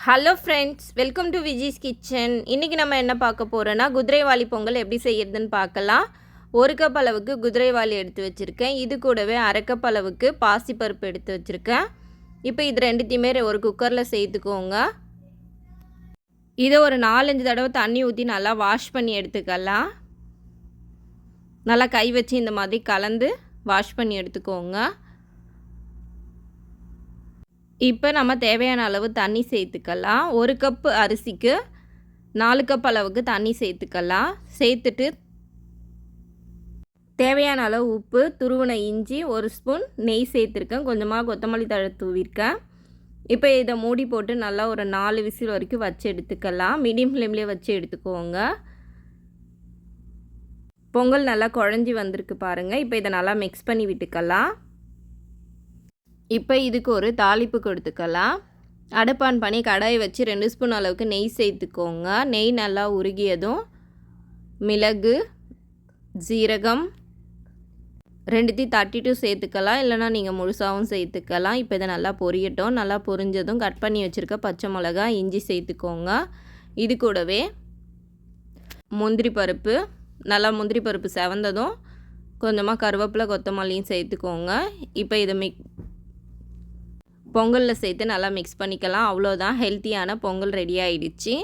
Hello friends, welcome to Viji's kitchen. இன்றைக்கி நம்ம என்ன பார்க்க போகிறோன்னா, குதிரைவாலி பொங்கல் எப்படி செய்யறதுன்னு பார்க்கலாம். 1 கப் அளவுக்கு குதிரைவாலி எடுத்து வச்சுருக்கேன். இது கூடவே 1/2 கப் அளவுக்கு பாசிப்பருப்பு எடுத்து வச்சுருக்கேன். இப்போ இது ரெண்டுத்தையுமே ஒரு குக்கரில் சேர்த்துக்கோங்க. இதை ஒரு 4-5 தடவை தண்ணி ஊற்றி நல்லா வாஷ் பண்ணி எடுத்துக்கலாம். நல்லா கை வச்சு இந்த மாதிரி கலந்து வாஷ் பண்ணி எடுத்துக்கோங்க. இப்போ நம்ம தேவையான அளவு தண்ணி சேர்த்துக்கலாம். 1 கப் அரிசிக்கு 4 கப் அளவுக்கு தண்ணி சேர்த்துக்கலாம். சேர்த்துட்டு தேவையான அளவு உப்பு, துருவின இஞ்சி, 1 ஸ்பூன் நெய் சேர்த்துருக்கேன். கொஞ்சமாக கொத்தமல்லி தழை தூவிருக்கேன். இப்போ இதை மூடி போட்டு நல்லா ஒரு 4 விசில் வரைக்கும் வச்சு எடுத்துக்கலாம். மீடியம் ஃப்ளேம்லேயே வச்சு எடுத்துக்கோங்க. பொங்கல் நல்லா குழஞ்சி வந்திருக்கு பாருங்கள். இப்போ இதை நல்லா மிக்ஸ் பண்ணி விட்டுக்கலாம். இப்போ இதுக்கு ஒரு தாளிப்பு கொடுத்துக்கலாம். அடுப்பான் பண்ணி கடாயை வச்சு 2 ஸ்பூன் அளவுக்கு நெய் சேர்த்துக்கோங்க. நெய் நல்லா உருகியதும் மிளகு, ஜீரகம் ரெண்டுத்தையும் தட்டிட்டு சேர்த்துக்கலாம். இல்லைனா நீங்கள் முழுசாகவும் சேர்த்துக்கலாம். இப்போ இதை நல்லா பொரியட்டும். நல்லா பொரிஞ்சதும் கட் பண்ணி வச்சுருக்க பச்சை மிளகா, இஞ்சி சேர்த்துக்கோங்க. இது கூடவே முந்திரி பருப்பு, நல்லா முந்திரி பருப்பு செவந்ததும் கொஞ்சமாக கருவேப்பிலை, கொத்தமல்லியும் சேர்த்துக்கோங்க. இப்போ இதை பொங்கலில் சேர்த்து நல்லா மிக்ஸ் பண்ணிக்கலாம். அவ்வளோதான், ஹெல்த்தியான பொங்கல் ரெடி ஆகிடுச்சு.